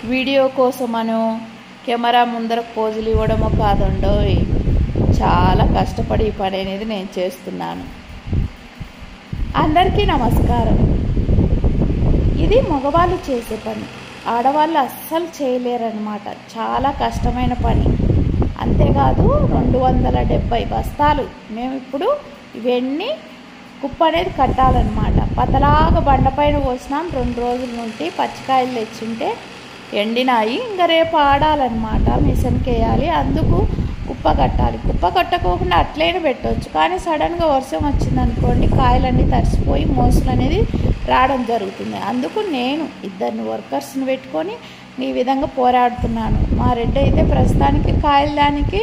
Video కోసమనో camera ముందర పోజులు ఇవ్వడమో కాదండోయ్, చాలా కష్టపడి ఈ పని అనేది నేను చేస్తున్నాను. అందరికీ నమస్కారం. ఇది మగవాళ్ళు చేసే పని, ఆడవాళ్ళు అస్సలు చేయలేరన్నమాట. చాలా కష్టమైన పని. అంతేకాదు 270 బస్తాలు మేము ఇప్పుడు ఇవన్నీ కుప్ప అనేది కట్టాలన్నమాట. పతలాగా బండపైన పోసినాం. 2 రోజుల నుండి పచ్చికాయలు తెచ్చింటే ఎండినాయి. ఇంకా రేపు ఆడాలన్నమాట, మిషన్కి వేయాలి. అందుకు కుప్ప కట్టాలి. కుప్ప కట్టకోకుండా అట్లయినా పెట్టవచ్చు, కానీ సడన్గా వర్షం వచ్చిందనుకోండి కాయలన్నీ తడిసిపోయి మోసులు అనేది రావడం జరుగుతుంది. అందుకు నేను 2 వర్కర్స్ని పెట్టుకొని ఈ విధంగా పోరాడుతున్నాను. మా రెడ్డి అయితే ప్రస్తుతానికి కాయల దానికి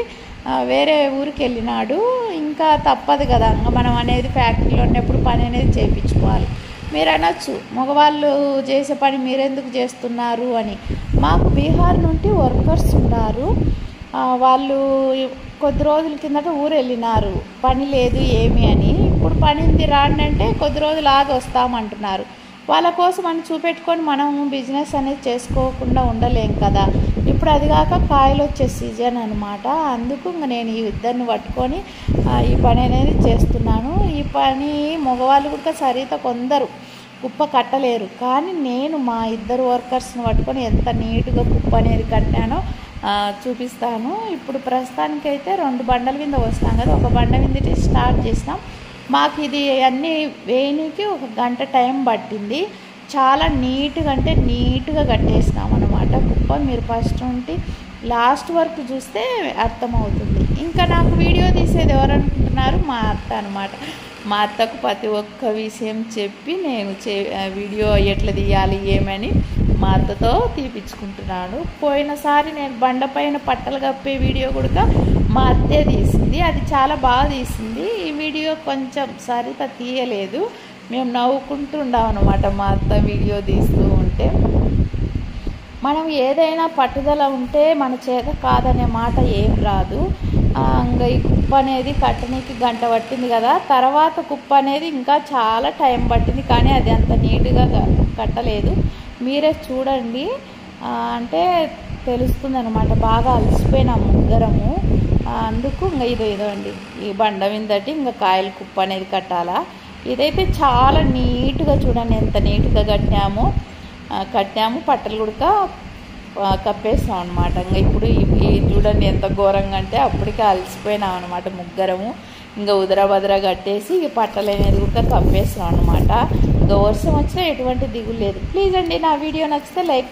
వేరే ఊరికి వెళ్ళినాడు. ఇంకా తప్పదు కదా, ఇంకా మనం అనేది ఫ్యాక్టరీలో ఉన్నప్పుడు పని అనేది చేయించుకోవాలి. మీరు అనొచ్చు, మగవాళ్ళు చేసే పని మీరెందుకు చేస్తున్నారు అని. మాకు బీహార్ నుండి వర్కర్స్ ఉన్నారు. వాళ్ళు కొద్ది రోజుల కిందట ఊరు వెళ్ళినారు, పని లేదు ఏమి అని. ఇప్పుడు పని ఉంది రాండి అంటే కొద్ది రోజులు ఆగి వస్తామంటున్నారు. వాళ్ళ కోసం అని చూపెట్టుకొని మనం బిజినెస్ అనేది చేసుకోకుండా ఉండలేం కదా. ఇప్పుడు అది కాక కాయలు వచ్చే సీజన్ అనమాట. అందుకు ఇంకా నేను ఈ 2 పట్టుకొని ఈ పని అనేది చేస్తున్నాను. ఈ పని మగవాళ్ళు కూడా సరిత కొందరు కుప్ప కట్టలేరు, కానీ నేను మా 2 వర్కర్స్ని పట్టుకొని ఎంత నీట్గా కుప్ప అనేది కట్టానో చూపిస్తాను. ఇప్పుడు ప్రస్తుతానికైతే 2 బండల మీద వస్తాం కదా, ఒక బండ మీద స్టార్ట్ చేసినాం. మాకు ఇది అన్నీ వేయడానికి 1 గంట టైం పట్టింది. చాలా నీట్గా అంటే నీట్గా కట్టేసినాం అనమాట కుప్ప. మీరు ఫస్ట్ నుండి లాస్ట్ వరకు చూస్తే అర్థమవుతుంది. ఇంకా నాకు వీడియో తీసేది ఎవరనుకుంటున్నారు, మా అత్త అనమాట. మా అత్తకు ప్రతి ఒక్క విషయం చెప్పి నేను వీడియో ఎట్లా తీయాలి ఏమని మా అత్తతో తీపించుకుంటున్నాను. పోయినసారి నేను బండపైన పట్టలు కప్పే వీడియో కూడా మా అత్తే తీసింది, అది చాలా బాగా తీసింది. ఈ వీడియో కొంచెం సరిత తీయలేదు, మేము నవ్వుకుంటూ ఉండామన్నమాట మా అత్త వీడియో తీస్తూ ఉంటే. మనం ఏదైనా పట్టుదల ఉంటే మన చేత కాదనే మాట ఏం రాదు. ఇంకా ఈ కుప్ప అనేది కట్టడానికి 1 గంట పట్టింది కదా, తర్వాత కుప్ప అనేది ఇంకా చాలా టైం పట్టింది, కానీ అది అంత నీట్గా కట్టలేదు. మీరే చూడండి, అంటే తెలుస్తుంది అనమాట. బాగా అలసిపోయినాం ముగ్గురము. అందుకు ఇంకా ఇదో అండి ఈ బండ మీదటి ఇంకా కాయల కుప్ప అనేది కట్టాలా. ఇదైతే చాలా నీట్గా చూడండి ఎంత నీట్గా కట్టాము. పట్టలు కూడా కప్పేస్తాం అనమాట. ఇంకా ఇప్పుడు చూడండి ఎంత ఘోరంగా అంటే అప్పటికే అలసిపోయినాం అనమాట ముగ్గురము. ఇంకా ఉదరభద్ర కట్టేసి ఈ పట్టలు అనేది కూడా కప్పేస్తాం అనమాట. ఇంకా వర్షం వచ్చినా ఎటువంటి దిగులు లేదు. ప్లీజ్ అండి, నా వీడియో నచ్చితే లైక్